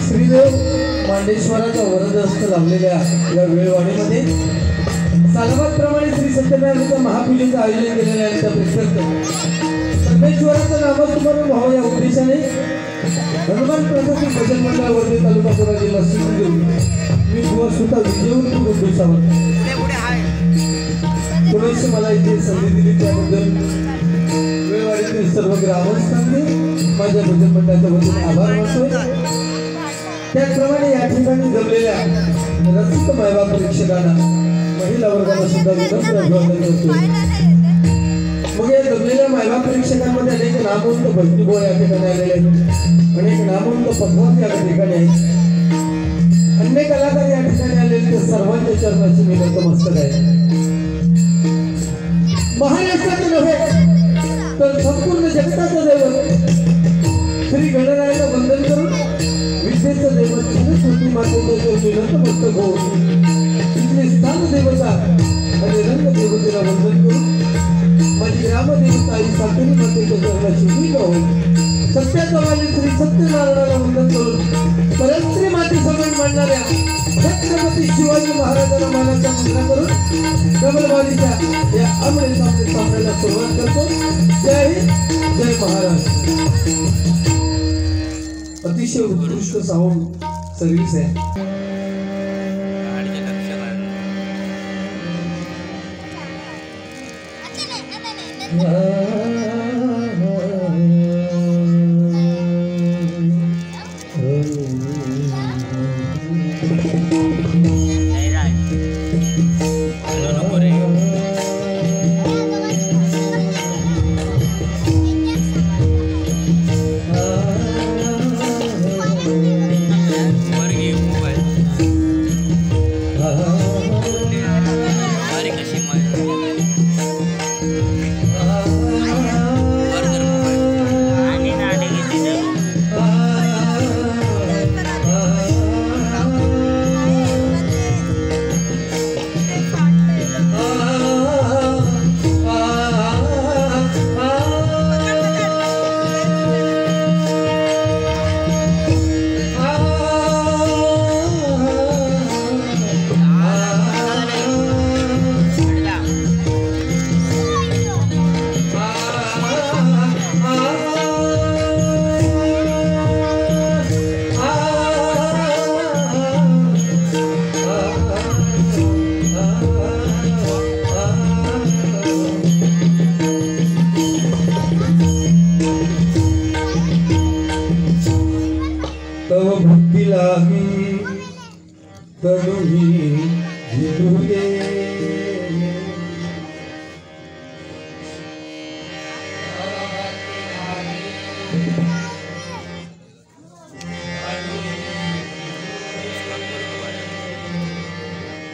श्रीदेव मांडेश्वराचा वरदहस्त लाभलेल्या या वेळवाणीमध्ये सालाबादप्रमाणे श्री सत्यनारायणाच्या महापूजेचं आयोजन केलेलं आहे. त्या प्रित्यर्थ परमेश्वराचं नामस्मरण व्हावं या उद्देशाने हनुमान प्रशासन भजन मंडळावरती तालुका पुरा जिल्हा सिंधुदुर्ग मी बुवा सुद्धा विजयवंत गुंडूसावर पुरेश मला इथे संधी दिली त्याबद्दल वेळवाडीतील सर्व ग्रामस्थांनी माझ्या भजन मंडळाच्या वतीने आभार मानतो. त्याचप्रमाणे या ठिकाणी जमलेल्या रसिक मायबाप प्रेक्षकांना महिला वर्गाला सुद्धा विनम्र अभिवादन करतो. मग या जमलेल्या मायबाप प्रेक्षकांमध्ये अनेक नामवंत भजनीबोळ या ठिकाणी आलेले आहेत, अनेक नामवंत पकवान या ठिकाणी आहेत, अन्य कलाकार या ठिकाणी आलेले ते सर्वांच्या चरणाची मी नतमस्तक आहे. महाराष्ट्राचे नव्हे तर संपूर्ण जगताचं दैवत श्री गणरायाला वंदन करून विद्येचं दैवत सरस्वती मातेचं नतमस्तक होऊन तिथली स्थान देवता आणि रंग देवतेला वंदन करून माझी ग्रामदेवता आई सातेरी मातेच्या चरणाची मी होऊन सत्याचा वाली श्री सत्यनारायणाला वंदन करून परस्त्री माते समान मांडणाऱ्या छत्रपती शिवाजी महाराजांना मानाचा मुद्रा करून कमलवालीच्या या आमने सामने सामन्याला सुरुवात करतो. जय हिंद, जय महाराष्ट्र. अतिशय उत्कृष्ट साऊंड सर्व्हिस आहे.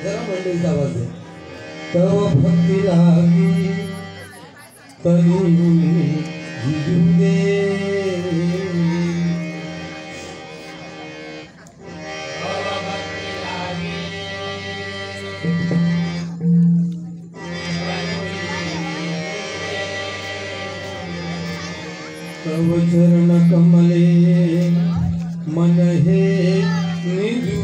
जरा मंडळीचा आवाज आहे. तव भक्ती लागी तनु जिजुदे तव चरण कमले मन हे निजू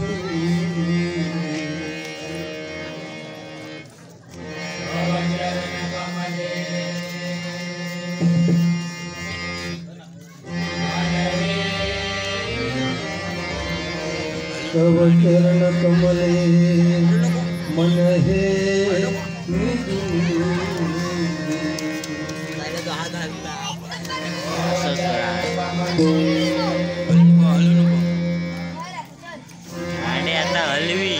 तव चरण कमले मन हे हलवी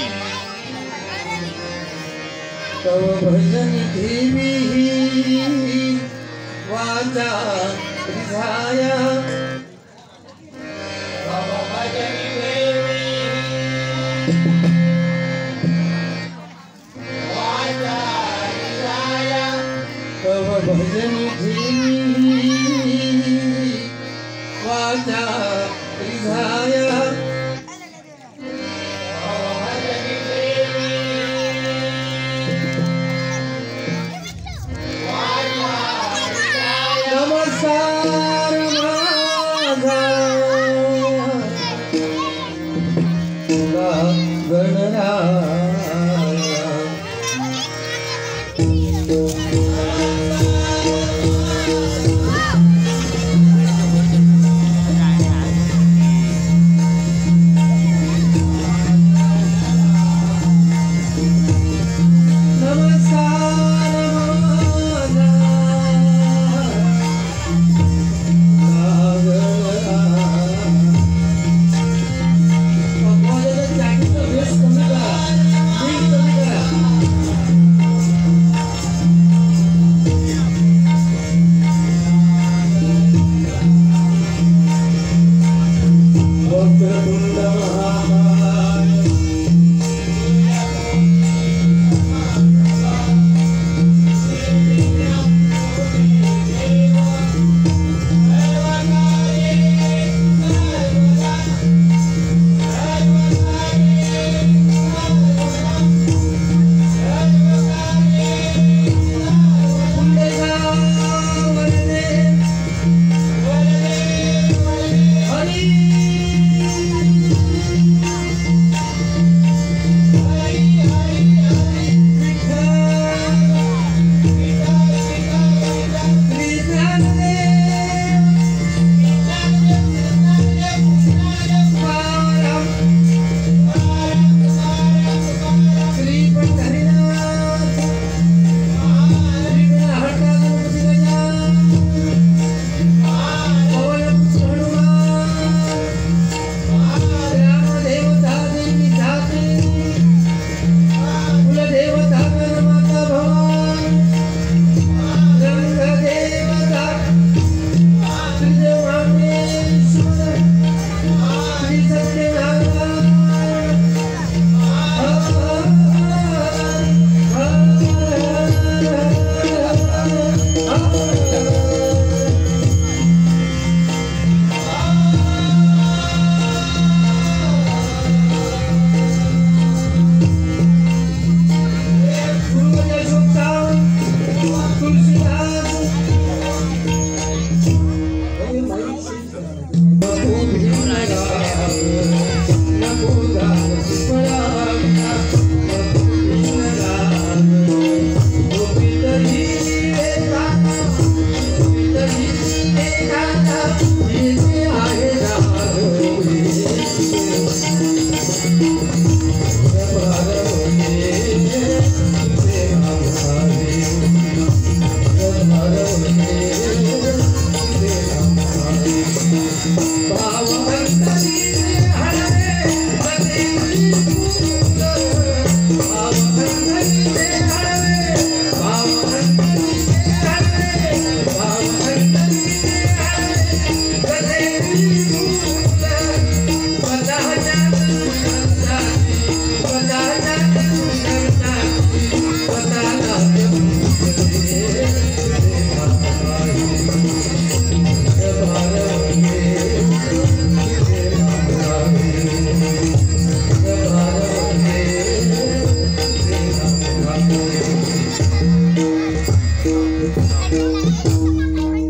तव भजन देवी वाचा रिझाया तव भजन देवी वाचा रिझाया वक्रतुंड महाकाय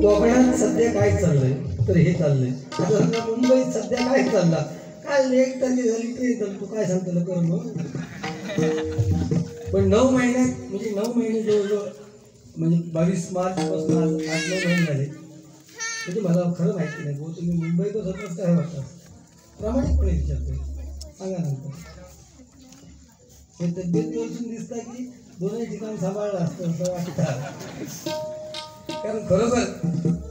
कोकणात सध्या काय चाललंय तर हे चाललंय. आता मुंबईत सध्या काय चालला काय लेट तारखे झाली ट्रेन तू काय सांगतो कर मग. पण 9 महिन्यात म्हणजे 9 महिने जवळजवळ म्हणजे 22 मार्च पासून आज 8-9 महिने झाले. म्हणजे मला खरं माहिती नाही भाऊ तुम्ही मुंबईतच होताच काय वाटतं प्रामाणिकपणे विचारतोय सांगा नंतर. हे तब्येतीवरून दिसतं की दोन्ही ठिकाण सांभाळलं असतं असं वाटतं. कारण खरोखर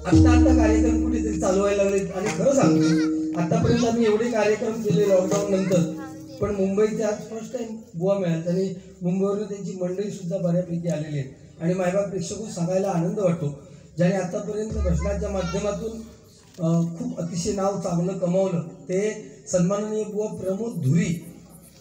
आत्ता कार्यक्रम कुठेतरी चालू व्हायला लागले. आणि खरं सांगतो आतापर्यंत आम्ही एवढे कार्यक्रम केले लॉकडाऊन नंतर पण मुंबईचे आज फर्स्ट टाइम बुवा मिळाले आणि मुंबईवरून त्यांची मंडळी सुद्धा बऱ्यापैकी आलेली आहेत. आणि मायबाप प्रेक्षक सांगायला आनंद वाटतो ज्याने आतापर्यंत भजनाच्या माध्यमातून खूप अतिशय नाव चांगलं कमावलं ते सन्माननीय बुवा प्रमोद धुरी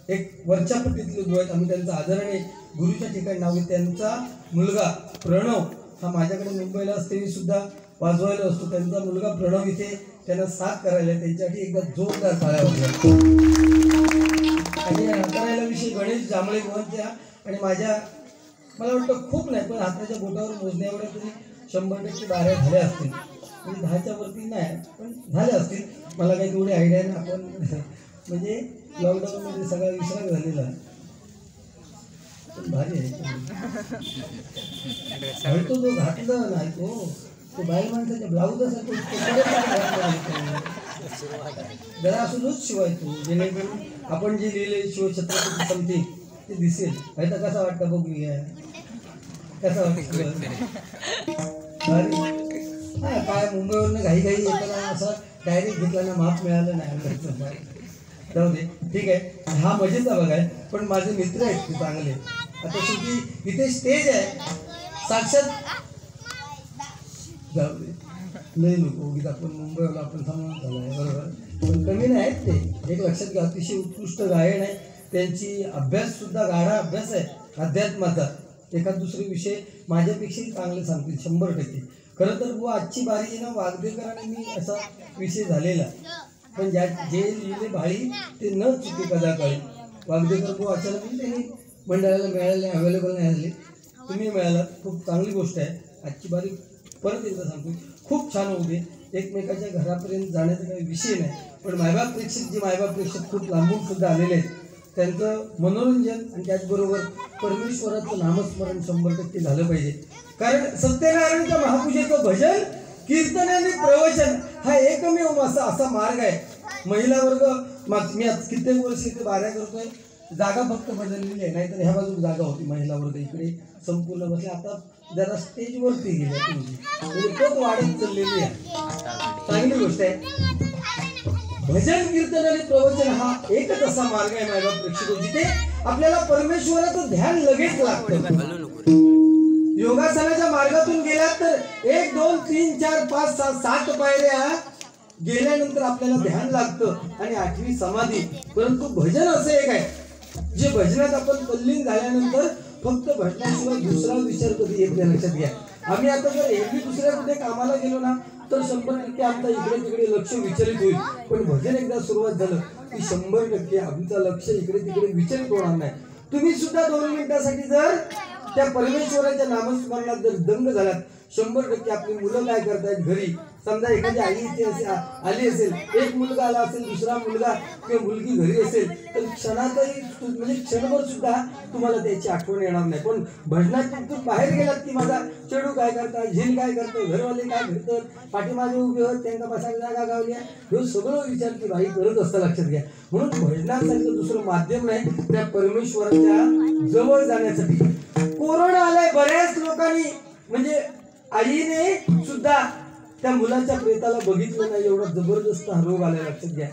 एक वरच्या पट्टीतले बुवा आहेत. आम्ही त्यांचा आदराने गुरुच्या ठिकाणी नाव आहे. त्यांचा मुलगा प्रणव हा माझ्याकडे मुंबईला असते सुद्धा वाजवायला असतो. त्यांचा मुलगा प्रणव इथे त्यांना साथ करायला त्यांच्यासाठी एकदा जोरदार टाळ्या वाजवा. आणि हाताळायला विषय गणेश जांभळे बुवांच्या आणि माझ्या मला वाटतं खूप नाही पण हाताच्या बोटावर मोजण्या एवढ्या तरी 100% बाऱ्या झाल्या असतील. म्हणजे 10च्या वरती नाही पण झाल्या असतील. मला काही तेवढी आयडिया नाही. आपण म्हणजे लॉकडाऊनमध्ये सगळा विश्राम झालेला पण भारी आहे. तो घातला नाही तो बाई माणसाच्या ब्लाऊजासारखं जरा असूनच शिवायचो जेणेकरून आपण जे लिहिले शिवछत्रपती समथिंग ते दिसेल. नाही तर कसा वाटतं बघूया कसा वाटतं हा काय मुंबईवरून घाई येताना असं डायरेक्ट घेतला ना माप मिळालं नाही. जाऊ दे ठीक आहे हा मजेचा बघाय. पण माझे मित्र आहेत ते चांगले. आता शेवटी इथे स्टेज आहे साक्षात जाऊ दे लय नको उगीच आपण मुंबईला आपण सामान झालं आहे बरोबर. पण कमी नाही आहेत ते, एक लक्षात घ्या. अतिशय उत्कृष्ट गायन आहे त्यांची, अभ्यास सुद्धा गाढा अभ्यास आहे अध्यात्माचा. एखाद दुसरे विषय माझ्यापेक्षाही चांगले सांगतील 100%. खरं तर बुवा आजची बारी ना वागदेकर आणि मी असा विषय झालेला, पण जे लिहिले भाळी ते न चुकी कदा काळी. वागदेकर बुवा अचानक त्यांनी मंडळाला मिळाले, अवेलेबल नाही झाले, तुम्ही मिळालात, खूप चांगली गोष्ट आहे. आजची बारी परत एकदा सांगतो खूप छान होऊ दे. एकमेकाच्या घरापर्यंत जाण्याचा काही विषय नाही, पण मायबाप प्रेक्षक जे मायबाप प्रेक्षक खूप लांबून सुद्धा आलेले आहेत त्यांचं मनोरंजन आणि त्याचबरोबर परमेश्वराचं नामस्मरण 100% झालं पाहिजे. कारण सत्यनारायणच्या महापूजेचं भजन, कीर्तन आणि प्रवचन हा एकमेव असा मार्ग आहे. महिला वर्ग मी आज कित्येक वर्ष इथे बाऱ्या करतोय, जागा फक्त बदललेली आहे, नाहीतर ह्या बाजूला जागा होती महिला वर्ग इकडे संपूर्ण बसले. आता जरा स्टेजवरती गेल्या तुमची, म्हणजे पद वाढत चाललेली आहे, चांगली गोष्ट आहे. भजन कीर्तन आणि प्रवचन हा एकच असा मार्ग आहे माझ्या प्रेक्षक, जिथे आपल्याला परमेश्वराचं ध्यान लगेच लागतं. योगासनाच्या मार्गातून गेलात तर 1 2 3 4 5 6 7 पायऱ्या गेल्यानंतर आपल्याला ध्यान लागतं आणि 8वी समाधी. परंतु भजन असं एक आहे जे भजनात आपण तल्लीन झाल्यानंतर फक्त भजनाशिवाय दुसरा विचार कधी येत नाही. लक्षात घ्या, आम्ही आता जर एरवी दुसऱ्या कुठे कामाला गेलो ना तर 100% आमचा इकडे तिकडे लक्ष विचलित होईल. पण भजन एकदा सुरुवात झालं की 100% आमचं लक्ष इकडे तिकडे विचलित होणार नाही. तुम्ही सुद्धा 2 मिनिटासाठी जर त्या परमेश्वराच्या नामस्मरणात जर दंग झालात, 100% आपली मुलं काय करतायत घरी, समजा एखादी आई इथे आली असेल, एक मुलगा आला असेल, दुसरा मुलगा किंवा मुलगी घरी असेल, तर क्षणातही म्हणजे क्षणभर सुद्धा तुम्हाला त्याची आठवण येणार नाही. पण भजनात तुम्ही बाहेर गेलात की माझा चेडू काय करतात, झील काय करतं, घरवाले काय करतात, पाठीमागे उभे होत त्यांना बसायला जागा गावल्या, हे सगळं विचार की बाई करत असतं. लक्षात घ्या, म्हणून भजनासारखं दुसरं माध्यम नाही त्या परमेश्वराच्या जवळ जाण्यासाठी. कोरोना आलाय, बऱ्याच लोकांनी म्हणजे आईने सुद्धा त्या मुलाच्या प्रेताला बघितलं नाही, एवढा जबरदस्त हा रोग आलाय. लक्षात घ्या,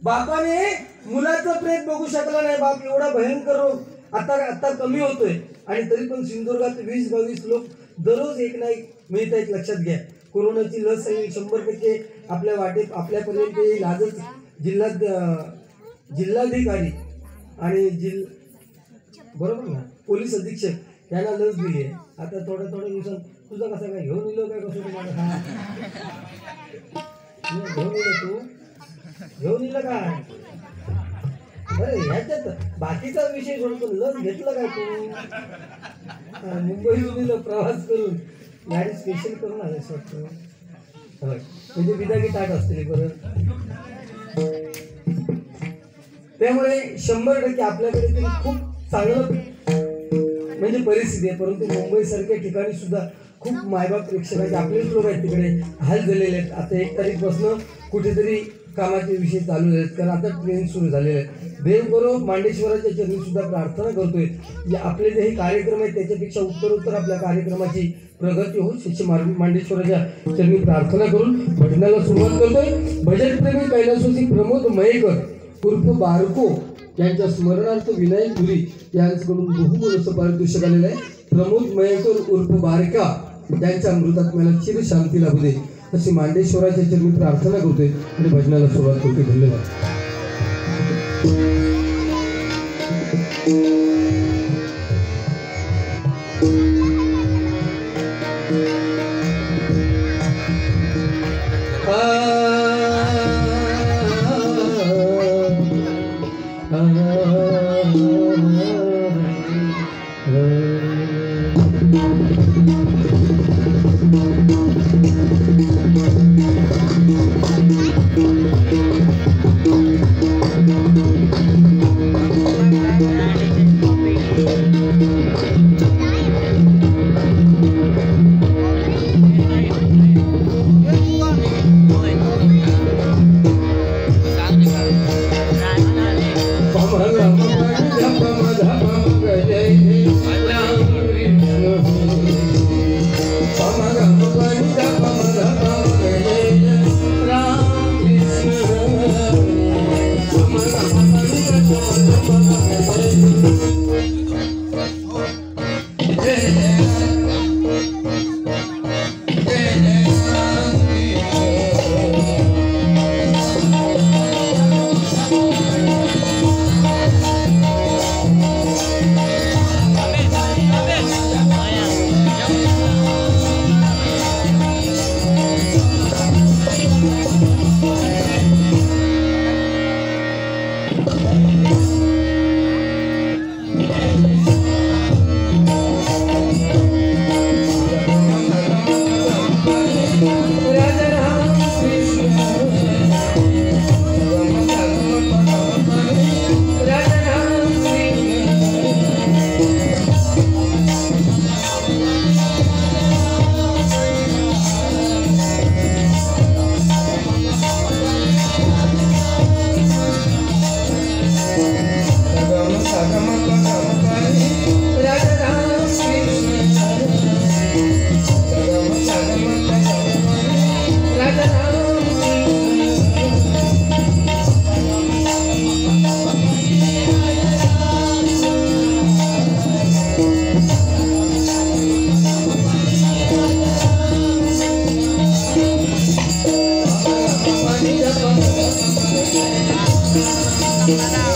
बापाने मुलाचं प्रेत बघू शकला नाही, बाप एवढा भयंकर रोग आता कमी होतोय. आणि तरी पण सिंधुदुर्गात 20-22 लोक दररोज एक ना एक मिळत आहेत. लक्षात घ्या, कोरोनाची लस 100% आपल्या वाटेत आपल्यापर्यंत येईल. आजच जिल्हाधिकारी आणि बरोबर ना पोलीस अधीक्षक यांना लस दिली आहे. आता थोड्या दिवसात तुझं कसं काय घेऊन येलो काय, कसं तुम्हाला घेऊन येलं, तू घेऊन येलं काय? अरे ह्याच्यात बाकीचा विषय सोडतो, लस घेतलं काय तू? मुंबईहून प्रवास करून गाडी स्पेशल करून आलेस वाटतं, म्हणजे बिदागी ताट असते बरं. त्यामुळे 100% आपल्याकडे तरी खूप चांगलं म्हणजे परिस्थिती आहे. परंतु मुंबईसारख्या ठिकाणी सुद्धा खूप मायबाप प्रेक्षकाचे आपलेच लोक आहेत तिकडे हाल झालेले आहेत. आता 1 तारीखपासून कुठेतरी कामाचे विषय चालू आहेत, कारण आता ट्रेन सुरू झालेले आहेत. देव करो मांडेश्वराच्या चरणी सुद्धा प्रार्थना करतोय आपले जे हे कार्यक्रम आहेत त्याच्यापेक्षा उत्तरोत्तर आपल्या कार्यक्रमाची प्रगती हो, शिष्य मांडेश्वराच्या चरणी प्रार्थना करून भजनाला सुरुवात करतोय. भजनप्रेमी कैलासवासी प्रमोद मयेकर उर्फ बारको यांच्या स्मरणार्थ विनायक पुरी यांच्याकडून बहुमोल असं पारितोषिक आलेलं आहे. प्रमोद मयेकर उर्फ बारका यांच्या अमृतात्म्याला चिर शांती लाभू दे अशी मांडेश्वराच्या चरणी प्रार्थना करतोय आणि भजनाला सुरुवात करतोय. धन्यवाद. Bye.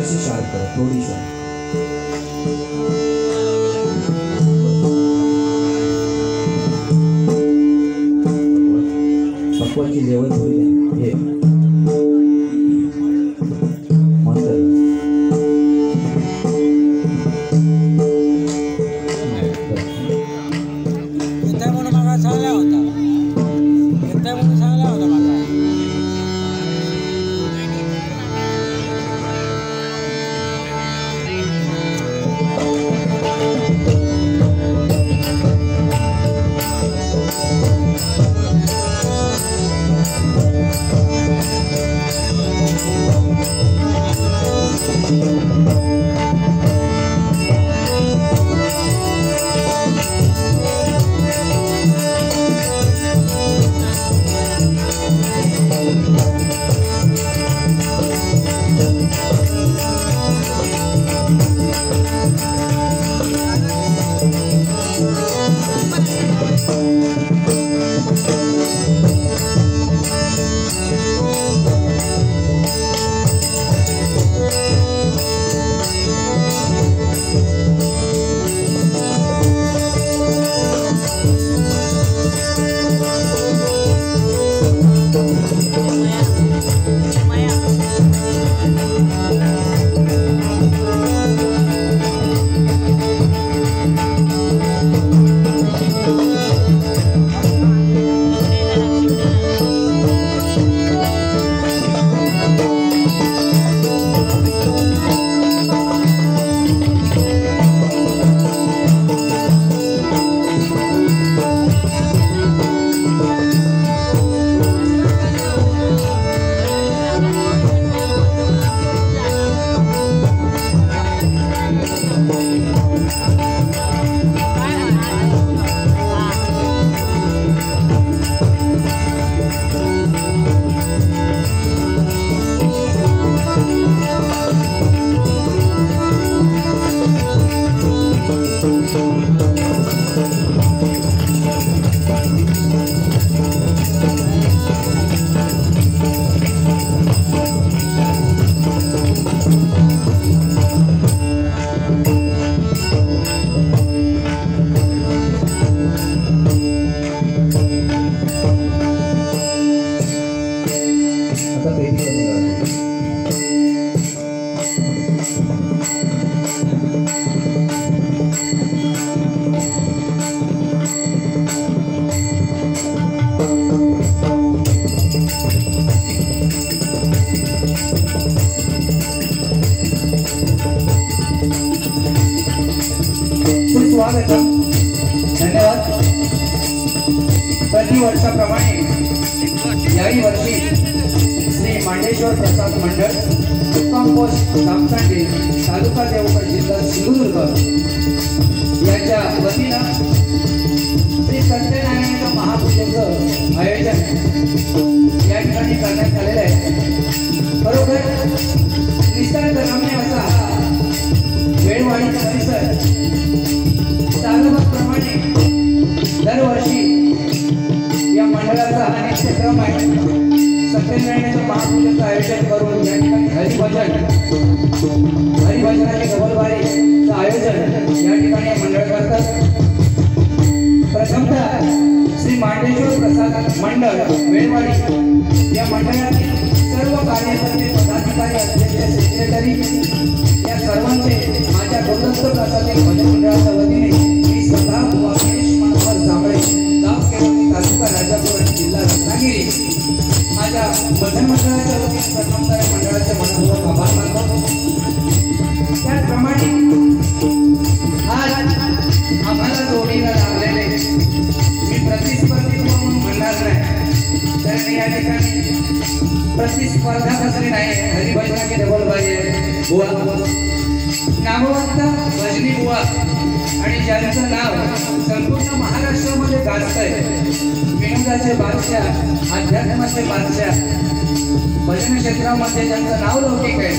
थोडीशी शार्प करा, थोडीशी. पक्वाची जेवण थोडी द्या. हे मस्त आहे. येताय म्हणून मला सांगला होता. येताय म्हणून सांगला होता मला. सुस्वागतम. धन्यवाद. प्रतिवर्षाप्रमाणे याही वर्षी श्री मांडेश्वर प्रसाद मंडळ मुक्काम पोस्ट जामसांडे तालुका देवगड जिल्हा सिंधुदुर्ग यांच्या वतीनं श्री सत्यनारायण महापूजेचं आयोजन या ठिकाणी करण्यात आलेलं आहे. बरोबर निसर्गरम्य असा हा वेळवाडी परिसर सालोबाप्रमाणे दरवर्षी या मंडळाचा हा नित्यक्रम आहे. सत्यनारायणाच्या महापूजेचं आयोजन करून या ठिकाणी हरिभजनाचे गवलवारीचं आयोजन या ठिकाणी मंडळ करतात. प्रथमतः श्री मांडेश्वर प्रसाद मंडळ वेळवाडी या मंडळातील सर्व कार्यकर्ते पदाधिकारी अध्यक्ष सेक्रेटरी या सर्वांचे माझ्या गुरुदत्त प्रसाद भजन मंडळाच्या वतीने मी स्वतः गणेश मनोहर जांभळे गाव केवळी तालुका राजापूर आणि जिल्हा रत्नागिरी माझ्या भजन मंडळाच्या वतीने प्रथमतः मंडळाचे मनपूर्वक आभार मानतो. त्याचप्रमाणे आज आम्हाला जोडीला लागलेले मी प्रतिस्पर्धी म्हणून म्हणणार नाही, तर मी या ठिकाणी प्रतिस्पर्धा कसली नाही. हरिभजनाचे डबलबाजी बुवा नामवंत भजनी बुवा आणि ज्यांचं नाव संपूर्ण महाराष्ट्रामध्ये गाजतंय, विनोदाचे बादशाह, अध्यात्माचे बादशाह, भजन क्षेत्रामध्ये ज्यांचं नाव लौकिक आहे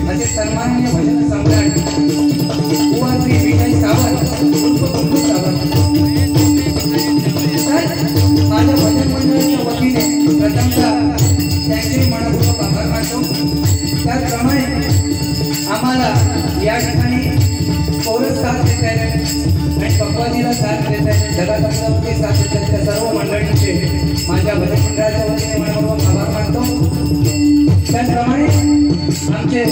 असे सन्माननीय भजन सम्राट बुवा श्री विजय सावंत उर्फ बंधू सावंत. माझ्या भजन मंडळाच्या वतीने प्रथमतः त्यांचे मनपूर्वक आभार मानतो. त्याचप्रमाणे आम्हाला या ठिकाणी पौरच साथ देत आहेत आणि पक्वाजीला साथ देत आहेत, जगातंत्रावरती साथ देत आहेत. त्या सर्व मंडळींचे माझ्या भजन मंडळाच्या वतीने मनपूर्वक आभार मानतो. त्याचप्रमाणे आमचे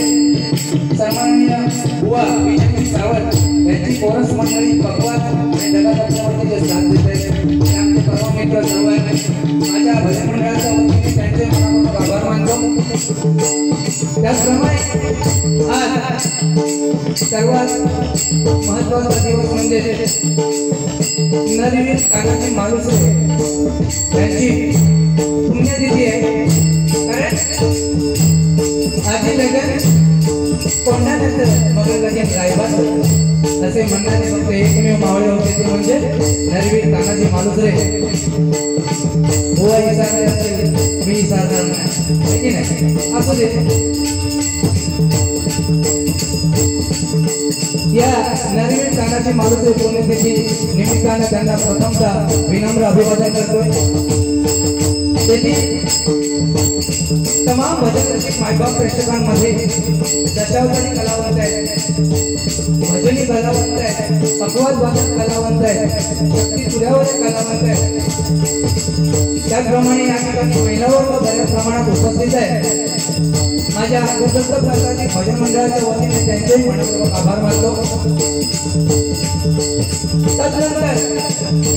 सन्माननीय बुवा विजयजी सावंत यांची कोरस मंडळी पक्वाज आणि जगातंत्रावरती जे साथ देत आहेत ते आमचे परम मित्र सर्व आहेत. माझ्या भजन मंडळाच्या वतीने त्यांचे मनपूर्वक आभार मानतो. त्याचप्रमाणे आज सर्वात महत्त्वाचा दिवस म्हणजे नरवीर तानाजी मालुसरे यांची पुण्यतिथी आहे. कारण आधी लगन कोंढाण्याचं मग लगेच रायबाच असे म्हणणारे फक्त एकमेव मावळे होते ते म्हणजे नरवीर तानाजी मालुसरे. बुवा इसारले असेल मी इसारणार नाही की नाही असू दे. या नरवीर तानाजी मालुसरे पुण्यतिथी निमित्तानं त्यांना प्रथमतः विनम्र अभिवादन करतोय. तेथील तमाम भजन रसिक मायबाप प्रेक्षकांमध्ये दशावतारी कलावंत आहेत, भजनी कलावंत आहेत, पकवाज वादक कलावंत आहेत, शक्ती तुऱ्यावर कलावंत आहेत. त्याचप्रमाणे या ठिकाणी महिलावर बऱ्याच प्रमाणात उपस्थित आहे. माझ्या गुरुदत्त प्रसादी भजन मंडळाच्या वतीने त्यांचे मनपूर्वक आभार मानतो. तदनंतर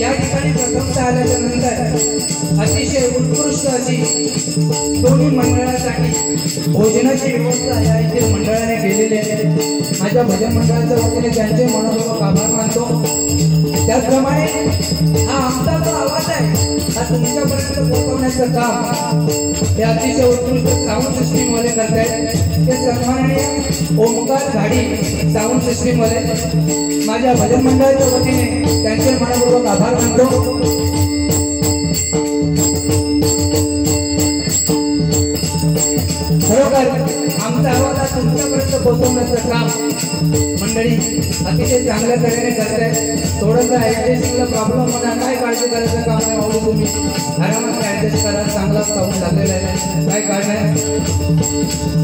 या ठिकाणी प्रथमतः आल्याच्या नंतर अतिशय उत्कृष्ट अशी दोन्ही मंडळासाठी भोजनाची व्यवस्था या येथील मंडळाने केलेली आहे. माझ्या भजन मंडळाच्या वतीने त्यांचे मनपूर्वक आभार मानतो. त्याचप्रमाणे हा आमचा जो आवाज आहे हा तुमच्यापर्यंत पोहोचवण्याचं काम हे अतिशय उत्कृष्ट साऊंड सिस्टीम वाले करत आहेत. ते सन्माननीय ओमकार घाडी साऊंड सिस्टीम वाले माझ्या भजन मंडळाच्या वतीने त्यांचे मनपूर्वक आभार मानतो. खरोखर आमचा आवाज हा तुमच्यापर्यंत पोहोचवण्याचं काम मंडळी अतिशय चांगल्या तऱ्हेने करत आहेत. थोडंसं ऍडजस्टिंगला प्रॉब्लेम होणार, काय काळजी करायचं काम नाही. आवडू तुम्ही आरामात ऍडजस्ट करा, चांगला साऊंड लागलेला आहे, काय काढ नाही.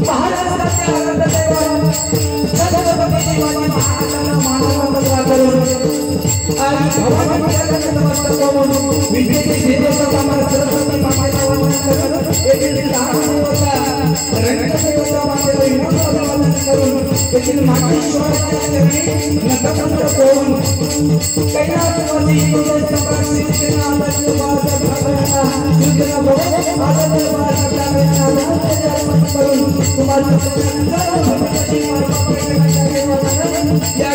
महाराष्ट्राचे आनंद दैवत छत्रपती शिवाजी महाराजांना मानाचा करून आणि भवानी विद्येची देवता आम्हाला सरस्वती मातेला वंदन करून येथील देवता रंगदेवता मातेला विनम्र अभिवादन करून येथील मातेश्वराच्या चरणी नतमस्तक होऊन कैलासवासी सम्राट श्रीकृष्ण आदर्श बाळासाहेब ठाकरेंना सूचना बरोबर आदर्श बाळासाहेब ठाकरेंना अभिवादन अर्पण करून तुम्हाला सर्व भक्तांची मार्गदर्शन करण्यासाठी या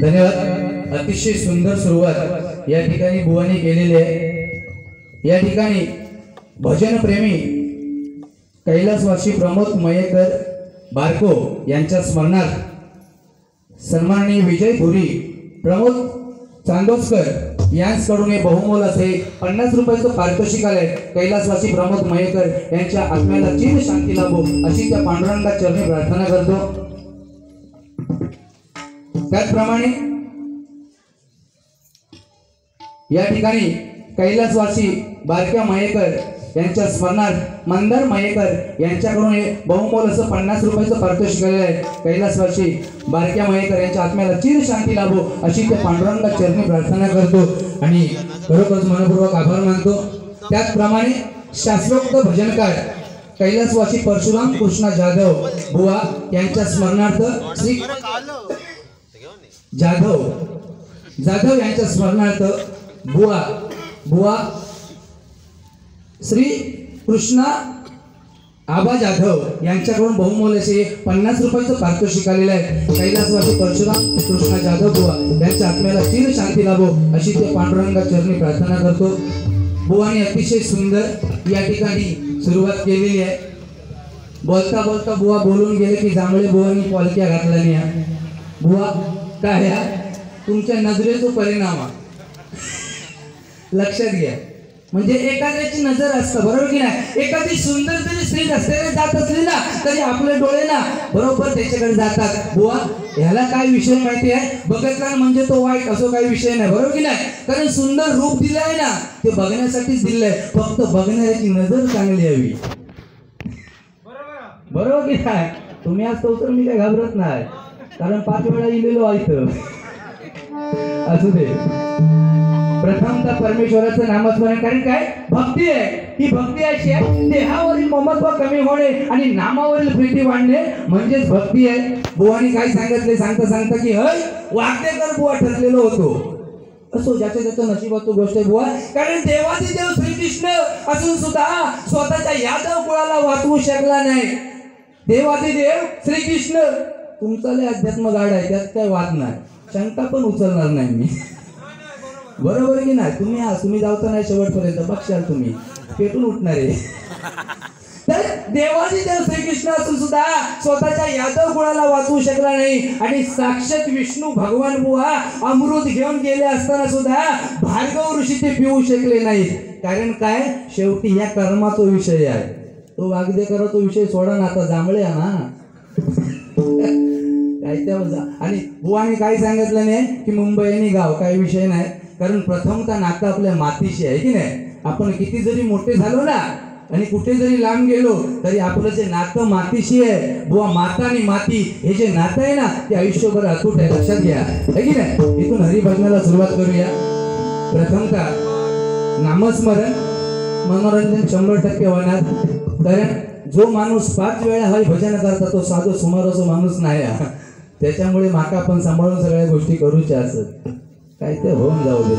धन्यवाद. अतिशय सुंदर सुरुवात या ठिकाणी बुवानी केलेली आहे. या ठिकाणी भजन प्रेमी कैलासवासी प्रमोद मयेकर बारको यांच्या स्मरणार्थ सन्माननीय विजय भुरी प्रमोद चांदोसकर यांच्याकडून हे बहुमोल असे 50 रुपयाचं पारितोषिक आलंय. कैलासवासी प्रमोद मयेकर यांच्या आत्म्याला चिर शांती लाभो अशी त्या पांडुरंगा चरणी प्रार्थना करतो. त्याचप्रमाणे या ठिकाणी कैलासवासी बारक्या मयेकर यांच्या स्मरणार्थ मंदार मयेकर यांच्याकडून हे बहुमोल असं 50 रुपयाचं पारितोषिक आलेलं आहे. कैलासवासी बारक्या मयेकर यांच्या आत्म्याला चिर शांती लाभो अशी त्या पांडुरंगा चरणी प्रार्थना करतो आणि खरोखरच मनपूर्वक आभार मानतो. त्याचप्रमाणे शास्त्रोक्त भजनकार कैलासवासी परशुराम कृष्णा जाधव बुवा यांच्या स्मरणार्थ श्री जाधव यांच्या स्मरणार्थ बुवा श्री कृष्णा आबा जाधव यांच्याकडून बहुमोल असे 50 रुपयाचं पारितोषिक आलेलं आहे. कैलासवासी परशुराम कृष्णा जाधव बुवा यांच्या आत्म्याला चिर शांती लाभो अशी ते पांडुरंगा चरणी प्रार्थना करतो. बुवाने अतिशय सुंदर या ठिकाणी सुरुवात केलेली आहे. बोलता बोलता बुवा बोलून गेले की जांभळे बुवांनी पालख्या घातल्या नाही. बुवा काय तुमच्या नजरेचा परिणाम आहे. लक्षात घ्या. म्हणजे एखाद्याची नजर असतं बरोबर की नाही. एखादी सुंदर जरी स्त्री रस्त्याने जात असली ना तरी आपले डोळे ना बरोबर त्याच्याकडे जातात. बुवा ह्याला काय विषय माहिती आहे, बघितला म्हणजे तो वाईट असो काही विषय नाही बरोबर की नाही. कारण सुंदर रूप दिलं आहे ना ते बघण्यासाठीच दिलंय, फक्त बघण्याची नजर चांगली हवी. बरोबर की नाही. तुम्ही आज तर मी काय घाबरत नाही, कारण 5 वेळा इलेलो आहे इथं. असू दे. प्रथमतः परमेश्वराचं नामस्मरण, कारण काय भक्ती आहे. ही भक्ती अशी आहे, देहावरील ममत्व कमी होणे आणि नामावरील प्रीती वाढणे म्हणजेच भक्ती आहे. बुवानी काय सांगितले सांगता की हय वागदेकर बुवा ठरलेलो होतो. असो ज्याच्या त्याच्या नशिबाची गोष्ट आहे बुवा. कारण देवादी देव श्रीकृष्ण असून सुद्धा स्वतःच्या यादव कुळाला वाचवू शकला नाही. देवादी देव श्रीकृष्ण तुमचा लय अध्यात्म गाड आहे, त्यात काय वाद नाही, शंका पण उचलणार नाही मी. बरोबर की नाही. तुम्ही जावता नाही शेवटपर्यंत बघशाल तुम्ही पेटून उठणारे. तर देवादी देव श्रीकृष्ण असून सुद्धा स्वतःच्या यादव कुळाला वाचवू शकला नाही आणि साक्षात विष्णू भगवान बुवा अमृत घेऊन गेले असताना सुद्धा भार्गव ऋषी ते पिऊ शकले नाहीत. कारण काय शेवटी या कर्माचा विषय आहे. तो वागदेकर तो विषय सोडा ना, आता जांभळे ना काय त्या. आणि बुवाने काय सांगितलं नाही की मुंबई आणि गाव काही विषय नाही. कारण प्रथमतः नातं आपल्या मातीशी आहे की नाही. आपण किती जरी मोठे झालो ना आणि कुठे जरी लांब गेलो तरी आपलं जे नातं मातीशी आहे बुवा, माता आणि माती हे जे नातं आहे ना ते आयुष्यभर अतूट आहे. लक्षात घ्या आहे की नाही. इथून हरिभजनाला सुरुवात करूया. प्रथमतः नामस्मरण मनोरंजन 100% होणार. कारण जो माणूस 5 वेळा हरिभजन करता तो साधो सुमाराचा माणूस नाही. त्याच्यामुळे माका पण सांभाळून सगळ्या गोष्टी करूच्या असत. काय ते होऊन जाऊ दे.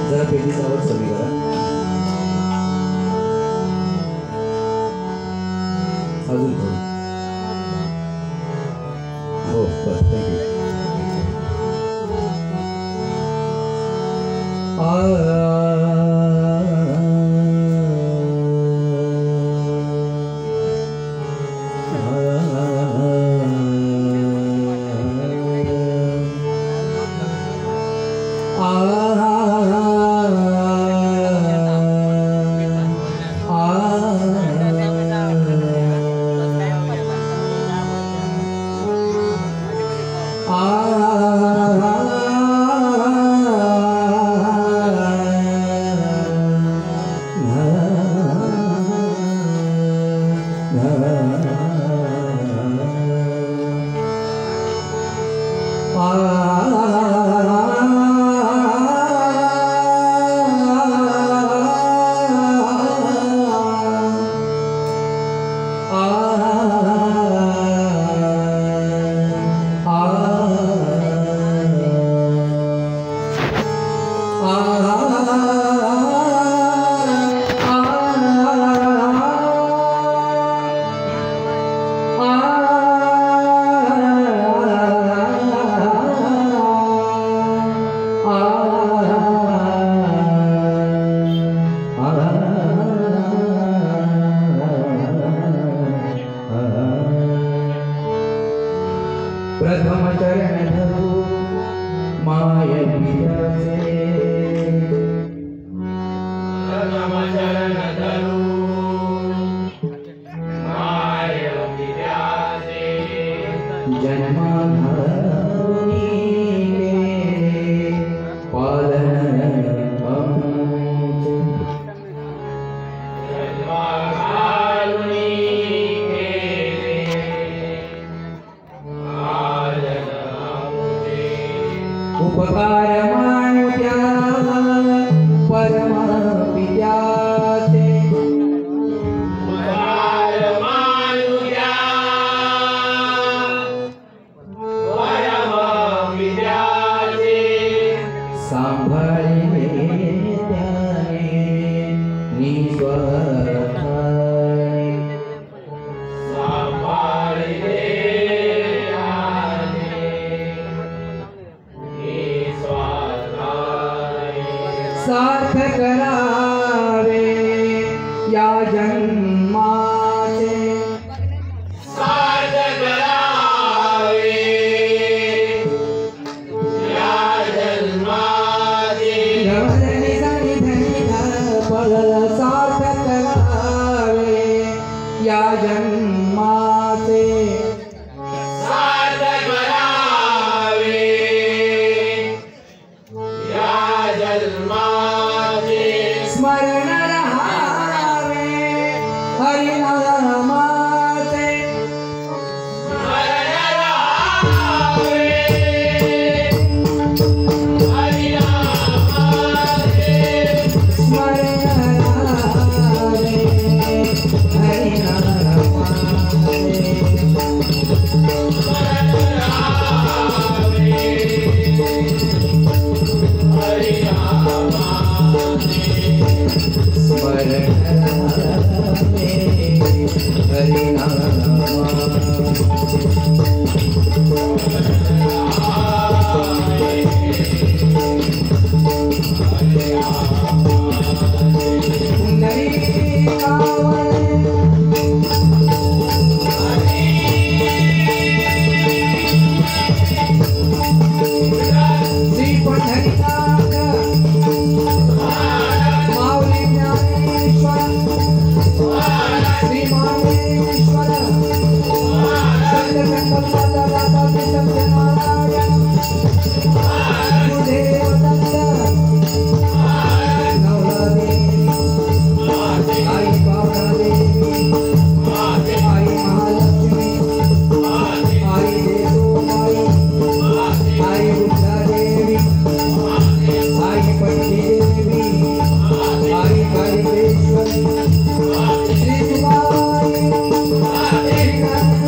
जरा पेटीचा आवाज कमी करा. अजून थोडं. हो बस थँक्यू. स्वाहा सार्थ करावे या जन्माचे गवळणी झाली धनिक फळ सार्थ करावे या जन्माचे स्मरण रहावे हरिनामाचे स्मरण रहावे हरिनामाचे स्मरण रहावे श्री पंढरीनाथ माऊली ज्ञानेश्वर श्री मानेश्वर संत संकल्पाचा दाता श्री सत्यनारायण गुरुदेव दत्त नवलादेवी आई पावनादेवी आई महालक्ष्मी आई देवमाई आई बुद्धादेवी आई पंचदेवी आई कालिकेश्वरी श्री सुबाई श्री काली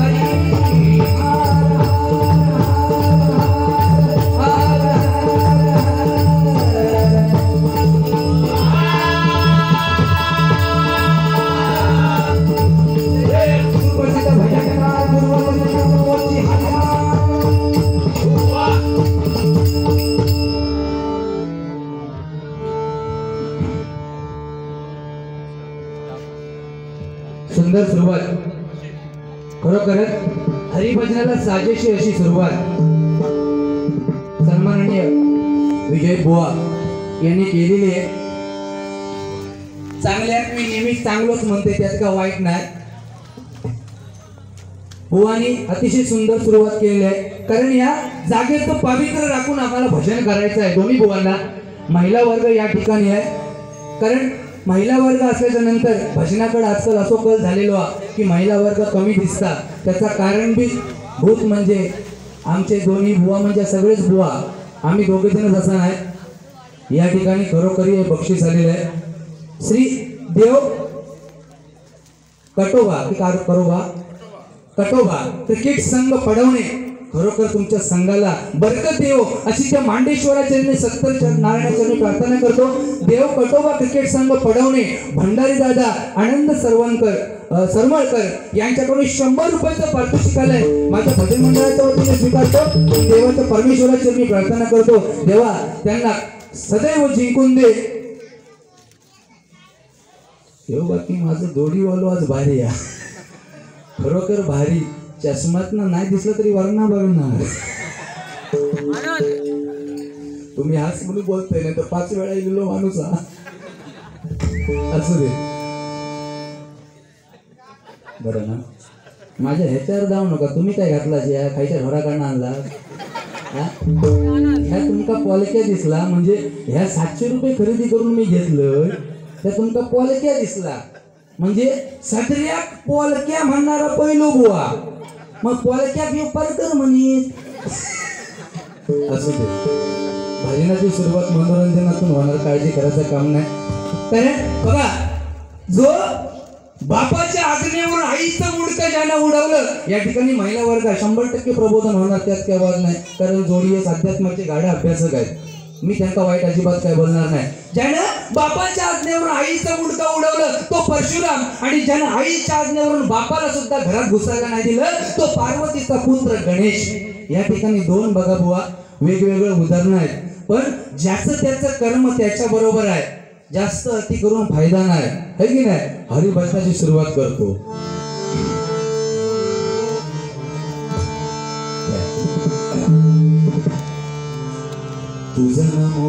हरि हर हर सुप्रसिद्ध भजनकार गुरुवर्य प्रभूची सुंदर सुरुवात. खरोखरच हरिभजनाला साजेशी अशी सुरुवात सन्माननीय विजय बुवा यांनी केलेली आहे. चांगल्या मी नेहमीच चांगलंच म्हणते, त्यात का वाईट नाही. बुवानी अतिशय सुंदर सुरुवात केलेली आहे. कारण या जागेचं पवित्र राखून आम्हाला भजन करायचं आहे. दोन्ही बुवांना महिला वर्ग या ठिकाणी आहे. कारण महिला वर्ग असल्याच्या नंतर भजनाकडे आजकाल असो कल झालेलो आहे की महिला वर्ग कमी दिसतात. त्याचा कारण बी भूत म्हणजे आमचे दोन्ही बुवा म्हणजे सगळेच बुवा, आम्ही दोघेजणच असं नाही. या ठिकाणी खरोखरी हे बक्षीस आलेलं आहे. श्री देव कटोबा की कटोबा क्रिकेट संघ पडवणे. खरोखर तुमच्या संघाला बरकत देव अशी त्या मांडेश्वराचरणी सत्तर नारायणाचरणी प्रार्थना करतो. देव कटोबा क्रिकेट संघ पडवणे भंडारी दादा आनंद सरमळकर यांच्याकडून 100 रुपयाचं पारितोषिकालय माझ्या भजन मंडळाच्या वतीने स्वीकारतो. देवाच्या परमेश्वराचरणी प्रार्थना करतो, देवा त्यांना सदैव जिंकून दे. बाकी माझं दोडीवालो आज भारी आहे, खरोखर भारी. चष्मातनं नाही दिसलं तरी वरणा बघणार. तुम्ही हाच म्हणून बोलतोय, नाही तर 5 वेळा इलेलो माणूस हा. असू दे बरं ना. माझ्या ह्याच्यावर जाऊ नका. तुम्ही काय घातला या खायच्या घराकडनं आणला ह्या तुमका पॉलक्या दिसला म्हणजे ह्या 700 रुपये खरेदी करून मी घेतलं त्या तुमका पॉलक्या दिसला म्हणजे सदऱ्याक पॉलक्या म्हणणारा पहिलो बुवा. मग पॉलक्या घेऊ परकर म्हणीत. असू दे. भजनाची सुरुवात मनोरंजनातून होणार, काळजी करायचं काम नाही. कारण बघा, जो बापाच्या आज्ञेवर आईचं मुडकं ज्यानं उडवलं या ठिकाणी महिला वर्ग 100% प्रबोधन होणार, त्यात काय वाद नाही. कारण जोडी हे अध्यात्माचे गाढे अभ्यासक आहेत, मी त्यांना वाईट अजिबात काय बोलणार नाही. ज्यानं बापाच्या आज्ञेवरून आईचं मुडकं उडवलं तो परशुराम, आणि ज्यानं आईच्या आज्ञेवरून बापाला सुद्धा घरात घुसायला नाही दिलं तो पार्वतीचा पुत्र गणेश. या ठिकाणी 2 बघा बुवा वेगवेगळे उदाहरणं आहेत. पण ज्याचं त्याचं कर्म त्याच्या बरोबर आहे, जास्त अति करून फायदा नाही, है की नाही. हरिभजनाची सुरुवात करतो. तुझं नमो,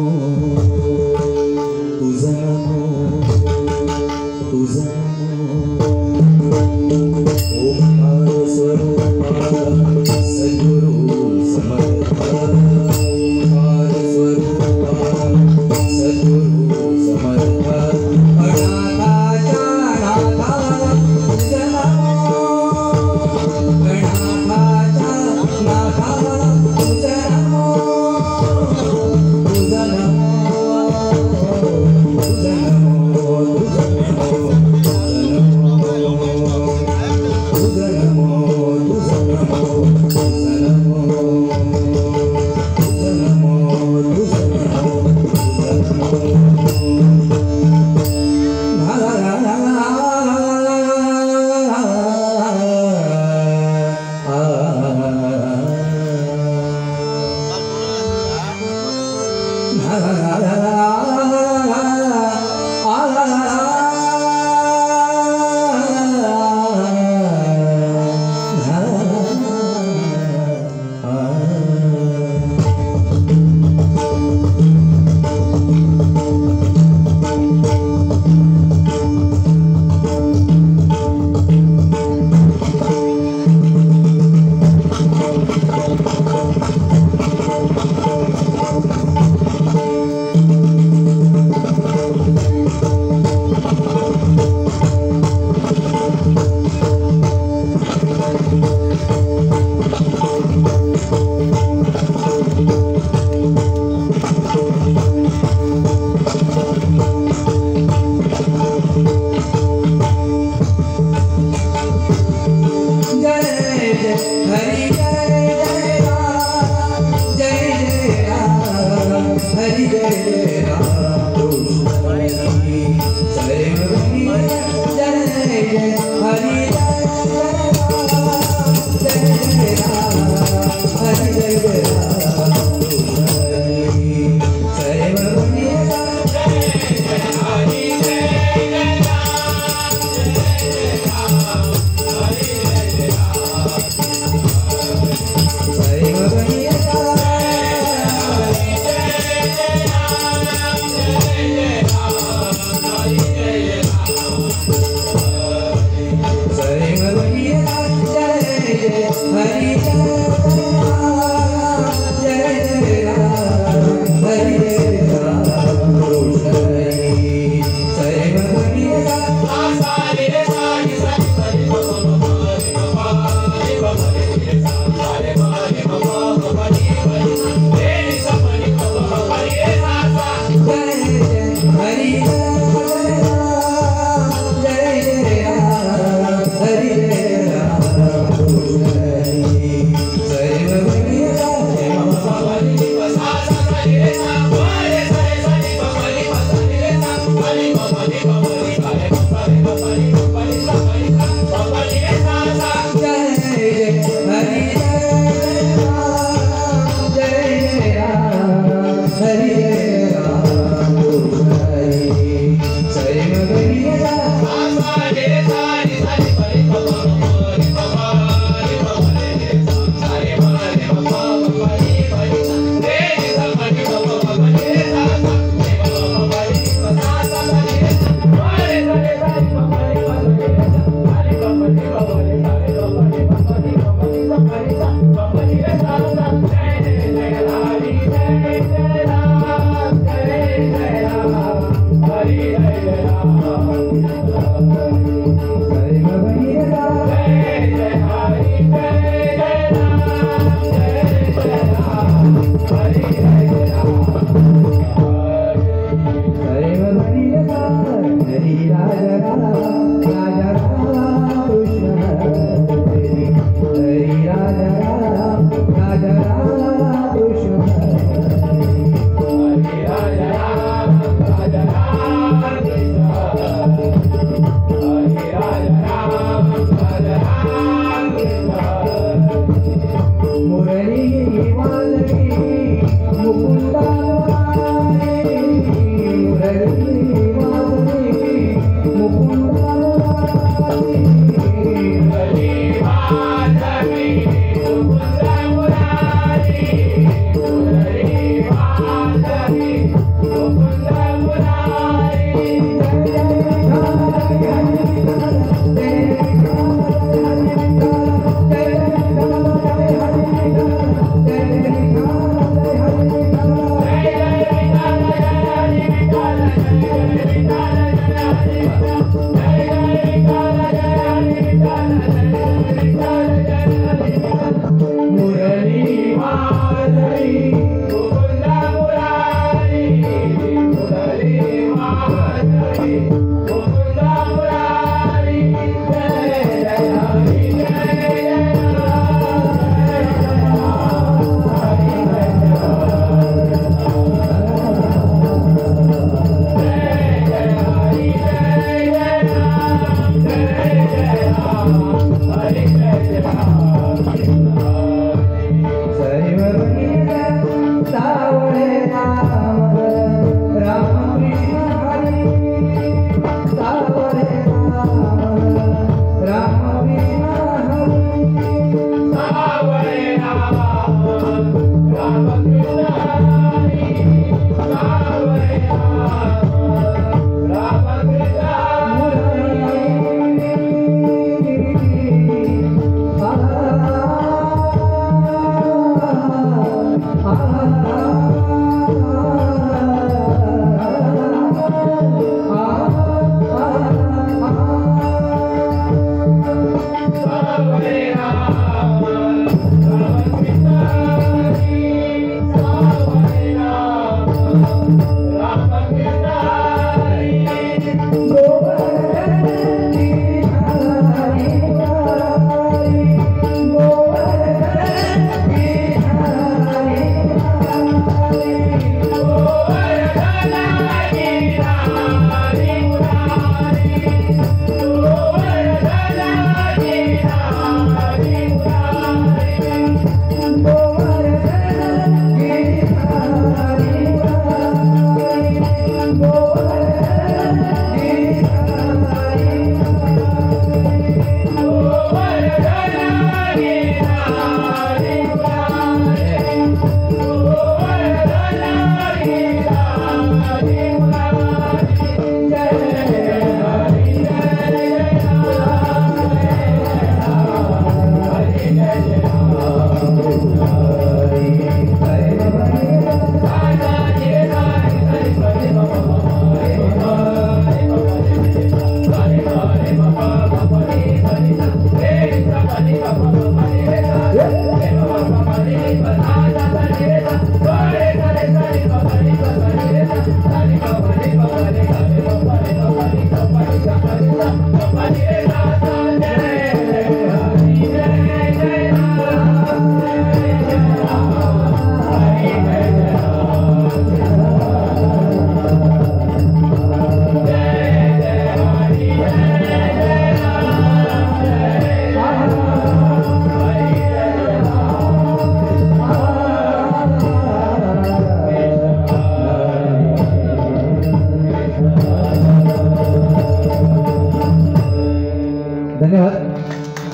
तुझं नमो, तुझं नमो. ओंकार स्वरूपा सद्गुरु समर्था, ओंकार स्वरूपा सद्गुरु समर्था. अनाथाच्या नाथा तुझं नमो, अनाथाच्या नाथा तुझं नमो. Hare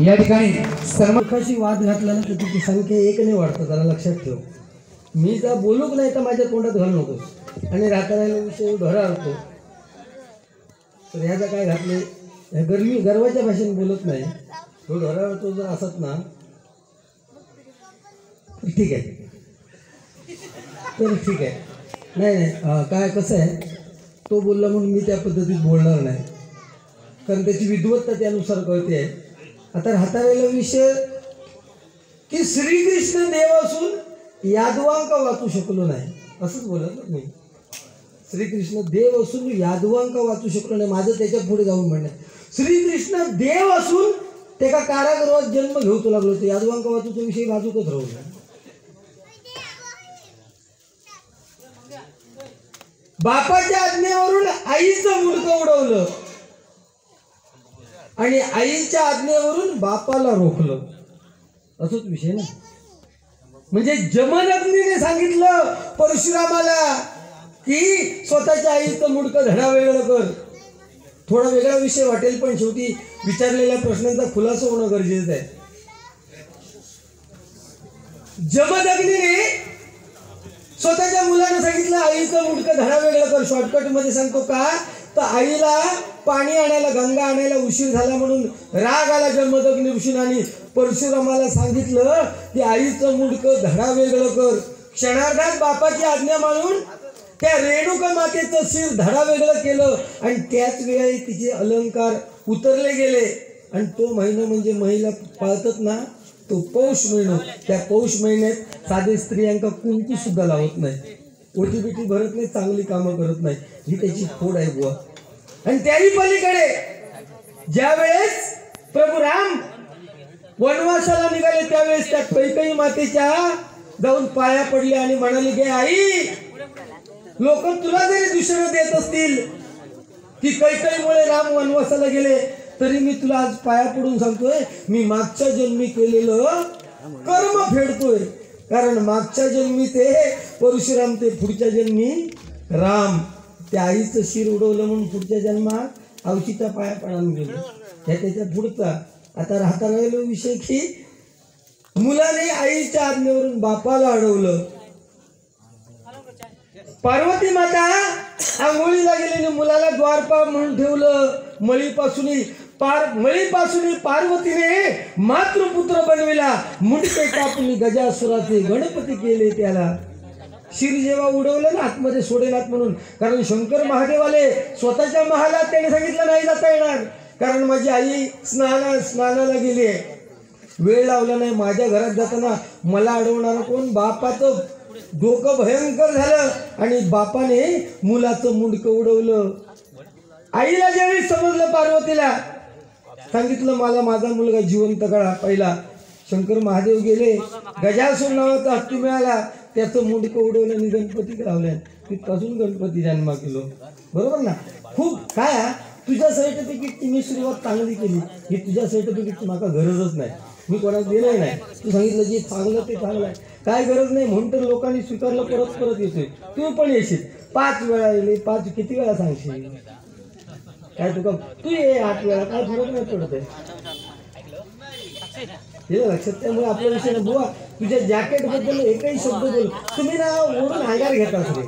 या ठिकाणी मुखाशी वाद घातला ना तर तिची संख्या एक नाही वाढतं, जरा लक्षात ठेव. मी जर बोलूक नाही तर माझ्या तोंडात घालू नकोस. आणि राहता विषय घरा आणतो तर ह्याचा काय घातले, ह्या गर्वाच्या भाषेने बोलत नाही. तो घरा तो जर असत ना तर ठीक आहे, तर ठीक आहे. नाही काय कसं आहे, तो बोलला म्हणून मी त्या पद्धतीत बोलणार नाही, कारण त्याची विद्वत्ता त्यानुसार कळते आहे. आता हाताळलेला विषय की श्रीकृष्ण देव असून यादवांक वाचू शकलो नाही, असंच बोलत मी. श्रीकृष्ण देव असून यादवांक वाचू शकलो नाही, माझं त्याच्या पुढे जाऊन म्हणणं. श्रीकृष्ण देव असून ते का कारागृहात जन्म घेऊ लागलो होतो, यादवांक वाचूचा विषय बाजूकच राहू. बापाच्या आज्ञेवरून आईचं मुंडकं उडवलं आणि आईच्या आज्ञेवरून बापाला रोखलं, असंच विषय ना. म्हणजे जमदग्नीने सांगितलं परशुरामाला की स्वतःच्या आईचं मुंडकं धडा वेगळं कर. थोडा वेगळा विषय वाटेल पण शेवटी विचारलेल्या प्रश्नांचा खुलासा होणं गरजेचं आहे. जमदग्नीने स्वतःच्या मुलानं सांगितलं आईचं मुंडकं धडा वेगळं कर. शॉर्टकट मध्ये सांगतो का, तर आईला पाणी आणायला गंगा आणायला उशीर झाला म्हणून राग आला जमदग्नी ऋषीने आणि परशुरामाला सांगितलं की आईचं मुंडकं धडा वेगळं कर. क्षणार्धात बापाची आज्ञा मानून त्या रेणुका मातेचं शिर धडा वेगळं केलं आणि त्याच वेळी तिचे अलंकार उतरले गेले. आणि तो महिना म्हणजे महिला पाळतात ना, तो पौष महिना. त्या पौष महिन्यात साधे स्त्रियांका कुंकू सुद्धा लावत नाही, ओटी बिटी भरत नाही, चांगली कामं करत नाही. ही त्याची खोड आहे बुवा. आणि त्याही पलीकडे ज्या वेळेस प्रभू राम वनवासाला निघाले त्यावेळेस त्या कैकेयी मातेच्या जाऊन पाया पडले आणि म्हणाले की आई, लोक तुला जरी दूषण देत असतील की कैकेयीमुळे राम वनवासाला गेले, तरी मी तुला आज पाया पडून सांगतोय, मी मागच्या जन्मी केलेलं कर्म फेडतोय. कारण मागच्या जन्मी ते परशुराम, ते पुढच्या जन्मी राम. त्या आईचं शिर उडवलं म्हणून पुढच्या जन्मात आवशीच्या पाया पडायला गेलो. त्याच्या पुढचा आता राहता राहिलो विषय की मुलाने आईच्या आज्ञेवरून बापाला अडवलं. पार्वती माता आंघोळीला गेल्याने मुलाला द्वारपाल म्हणून ठेवलं. मळीपासून पार्वतीने मातृपुत्र बनविला. मुंडके कापून गजासुराचे गणपती केले त्याला. शिर जेव्हा उडवलं ना आतमध्ये सोडेनात म्हणून, कारण शंकर महादेवाले स्वतःच्या महालात त्याने सांगितलं नाही जाता येणार, कारण माझी आई स्नानाला गेली आहे. वेळ लावला नाही. माझ्या घरात जाताना मला अडवणारा कोण, बापाचं डोकं भयंकर झालं आणि बापाने मुलाचं मुंडकं उडवलं. आईला ज्यावेळी समजलं, पार्वतीला सांगितलं मला माझा मुलगा जिवंत कळा. पहिला शंकर महादेव गेले, गजासूर नावाचा हत्ती मिळाला, त्याचं मुंडकं उडवलं आणि गणपती लावल्या. तिथपासून गणपती जन्मा केलो. बरोबर ना. खूप काय तुझ्या सर्टिफिकेटची मी सुरुवात चांगली केली. ही तुझ्या सर्टिफिकेटची मला गरजच नाही, मी कोणाला दिलंही नाही. तू सांगितलं जे चांगलं ते चांगलं आहे, काय गरज नाही म्हणून तर लोकांनी स्वीकारलं. परत येतोय. तू पण येशील. 5 वेळा येईल, 5 किती वेळा सांगशील काय, तुका तू ये 8 वेळा, काय फरक नाही पडत आहे हे लक्षात. त्यामुळे आपल्या विषयाने बुवा तुझ्या जॅकेट बद्दल एकही शब्द बोल. तुम्ही ना ओढून आगार घेता सगळे.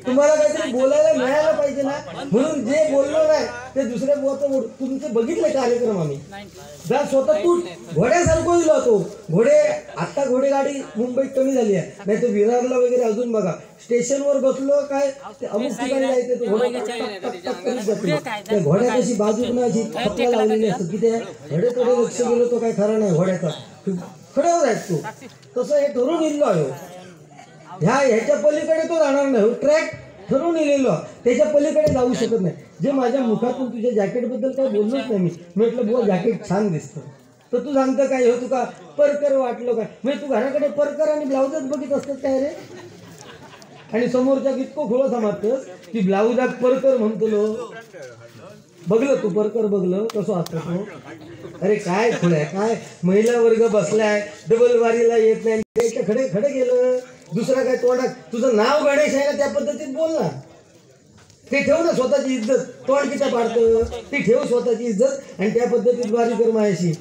तुम्हाला काहीतरी बोलायला मिळायला पाहिजे ना, म्हणून जे बोललो नाही ते दुसऱ्या बुवाचं तुमचे बघितले कार्यक्रम आम्ही. जर स्वतः तू घोड्यासारखं दिला होतो. घोडे आता घोडेगाडी मुंबईत कमी झाली आहे, नाही तर विरारला वगैरे अजून बघा स्टेशनवर बसलो काय ते अमुक ठिकाणी जायचं, त्या घोड्या कशी बाजूला अशी पत्रा लावलेली असतात की ते घोड्याकडे लक्ष गेलो तो काय खरा नाही घोड्याचा खड्यावर आहेत तो. तसं हे ठरवून इल्लो आहे. ह्याच्या पलीकडे तो जाणार नाही. ट्रॅक ठरवून इलेलो, त्याच्या पलीकडे जाऊ शकत नाही. जे माझ्या मुखातून तुझ्या जॅकेटबद्दल काय बोललोच नाही मी. म्हटलं बुवा जॅकेट छान दिसतं, तर तू सांगतं काय हो तुका परकर वाटलं काय. म्हणजे तू घराकडे परकर आणि ब्लाऊजच बघित असतात काय रे. आणि समोरच्या इतकं खुलं समजतंस की ब्लाऊजात परकर म्हणतो. बघलं तू परकर बघलं कसं असतं तो. अरे काय खुलं काय, महिला वर्ग बसलाय, डबल वारीला येत नाही, खडे खडे गेलं. दुसरा काय तोंडात तुझं नाव गणेश आहे ना, त्या पद्धतीत बोल ना. ते ठेव ना स्वतःची इज्जत. तोंड किती पाडतं ते ठेव स्वतःची इज्जत आणि त्या पद्धतीत वारी कर माझ्याशी.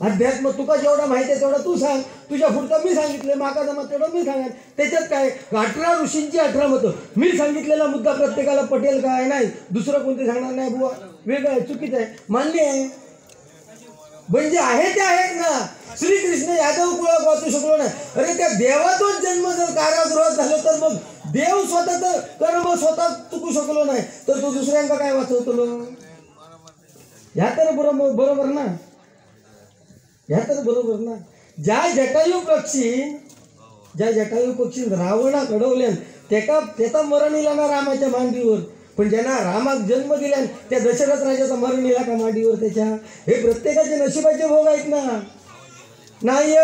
अध्यात्म तुका जेवढा माहिती आहे तेवढा तू सांग, तुझ्या पुढचा मी सांगितलं, माका जमा तेवढं मी सांगा. त्याच्यात काय 18 ऋषींची 18 मतं. मी सांगितलेला मुद्दा प्रत्येकाला पटेल काय नाही, दुसरं कोणते सांगणार नाही बुवा, वेगळं आहे, चुकीचं आहे, मान्य आहे. म्हणजे आहे ते आहेत ना. श्रीकृष्ण यादव कुळात वाचू शकलो नाही. अरे त्या देवातून जन्म जर कारागृहात झालं तर मग देव स्वतः कर्म स्वतः चुकू शकलो नाही तर तो दुसऱ्यांका काय वाचवतो? ह्या तर बरोबर ना, ह्या तर बरोबर ना. ज्या जटायू पक्षी रावणा घडवल्यान त्याचा मरण इला ना रामाच्या मांडीवर, पण ज्यांना रामाक जन्म दिल्यान त्या दशरथ राजाचा मरण इला का मांडीवर त्याच्या? हे प्रत्येकाचे नशिबाचे भोग आहेत ना. नाही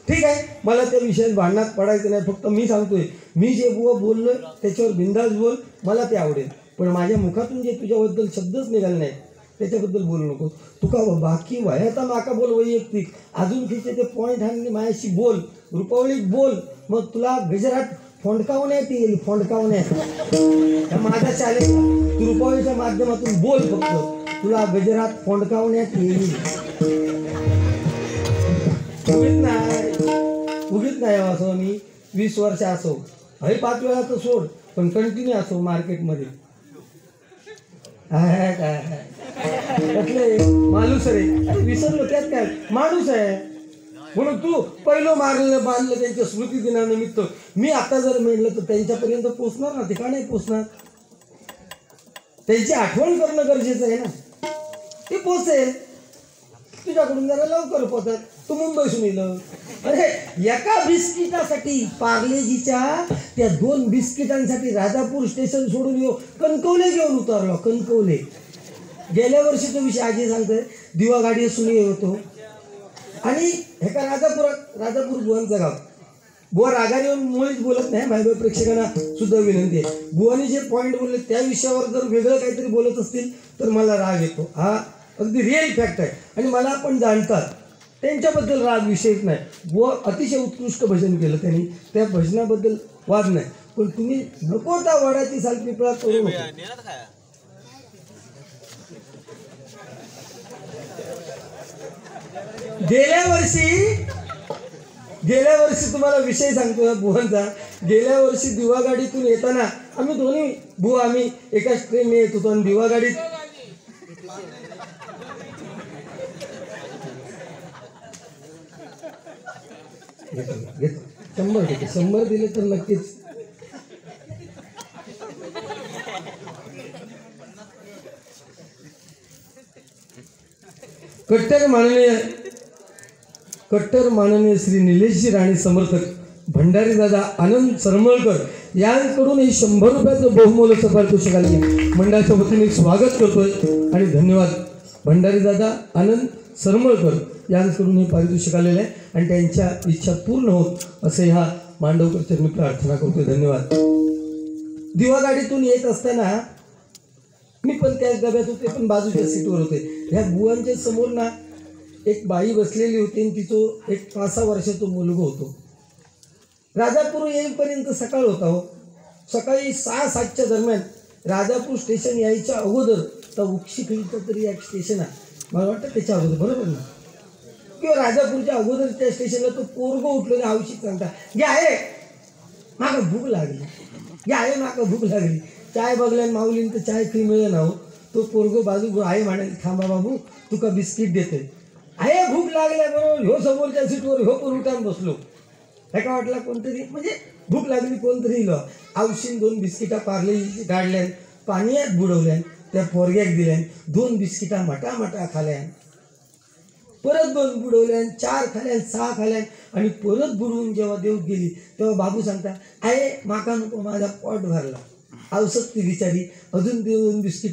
ठीक आहे, मला त्या विषयात भांडणात पडायचं नाही. फक्त मी सांगतोय, मी जे बुवा बोललोय त्याच्यावर बिंदास बोल, मला ते आवडेल. पण माझ्या मुखातून जे तुझ्याबद्दल शब्दच निघाले नाही त्याच्याबद्दल बोलू नको. तुका बाकी वयाचा माका बोल वैयक्तिक, अजून तिथे ते पॉईंट आणले माझ्याशी बोल, रुपावळीत बोल, मग तुला गजरात फोंडकावण्यात येईल. फोंडकावण्यात माझा चालेल, तू रुपावळीच्या माध्यमातून बोल, फक्त तुला गजरात फोंडकावण्यात येईल. उगीच नाही असो. मी 20 वर्ष असो, हे 5 वेळा तर सोड, पण कंटिन्यू असो मार्केटमध्ये. माणूस रे, विसरलो त्यात काय, माणूस आहे म्हणून तू पहिलं मारलं बांधलं त्यांच्या स्मृती दिनानिमित्त. मी आता जर म्हणलं तर त्यांच्यापर्यंत पोचणार ना, ते का नाही पोचणार? त्यांची आठवण करणं गरजेचं आहे ना. ते पोचेल तुझ्याकडून जरा लवकर पोचत. तू मुंबईसून येलं, अरे एका बिस्किटासाठी पार्लेजीच्या त्या 2 बिस्किटांसाठी राजापूर स्टेशन सोडून येऊ कणकवले घेऊन उतरलो. कणकवले गेल्या वर्षीचा विषय आजी सांगतोय. दिवा गाडी असून होतो आणि एका राजापूर बुवांचं गाव. बुवा रागाने येऊन मुळीच बोलत नाही. भाई प्रेक्षकांना सुद्धा विनंती आहे, बुवाने जे पॉईंट बोलले त्या विषयावर जर वेगळं काहीतरी बोलत असतील तर मला राग येतो. हा अगदी रिअल फॅक्ट आहे आणि मला पण जाणतात, त्यांच्याबद्दल राग विषयच नाही. बुवा अतिशय उत्कृष्ट भजन केलं त्यांनी, त्या भजनाबद्दल वाद नाही. पण तुम्ही नको त्या वडाची सालपिपळा करू नका. गेल्या वर्षी तुम्हाला विषय सांगतो बुवांचा. गेल्या वर्षी दिवा गाडीतून येताना आम्ही दोन्ही बुवा आम्ही एकाच ट्रेनने येत होतो आणि दिवा गाडीत घेतो 100 दिले तर नक्कीच. कट्टर माननीय श्री निलेशजी राणे समर्थक भंडारी दादा आनंद सरमळकर यांकडून हे 100 रुपयाचं बहुमोलाचं पारितोषिक आले. मंडळाच्या वतीने स्वागत करतोय आणि धन्यवाद. भंडारी दादा आनंद सरमळकर यांकडून हे पारितोषिक आलेलं आहे आणि त्यांच्या इच्छा पूर्ण होत असे ह्या मांडवकर चरणी प्रार्थना करतोय. धन्यवाद. दिवा गाडीतून येत असताना मी पण त्याच डब्यात होते, पण बाजूच्या सीटवर होते. ह्या बुवांच्या समोर ना एक बाई बसलेली होती आणि तिचं एक 5-6 वर्षाचा मुलगा होतो. राजापूर येईपर्यंत सकाळ होता हो. सकाळी 6-7च्या दरम्यान राजापूर स्टेशन यायच्या अगोदर तर उक्षिखळीचं तरी एक स्टेशन आहे, मला वाटतं त्याच्या अगोदर, बरोबर ना, किंवा राजापूरच्या अगोदर त्या स्टेशनला तो पोरगं उठलो आणि आवश्यक सांगता, घे आहे माका भूक लागली, घे आहे माका भूक लागली. चाय बघल्यान माऊलीन तर चाय फ्री मिळेल ना हो. तो पोरगं बाजू आहे म्हणाले, थांबा बाबू तुका बिस्किट देते. आहे भूक लागल्या बरोबर ह्यो समोरच्या सीटवर ह्यो पण उठान बसलो. एका वाटला कोणतरी म्हणजे भूक लागली कोणतरी इलो. औषध 2 बिस्किटा पार्ले काढल्यान, पाण्यात बुडवल्यान, त्या पोरग्याक दिल्यान. 2 बिस्किटा मटा खाल्यान, परत 2 बुडवल्यान, 4 खाल्यान, 6 खाल्यान आणि परत बुडवून जेव्हा देऊत गेली तेव्हा बाबू सांगता, आहे माका नको माझा पोट भरला. औषध ती बिचारी अजून 2 बिस्किट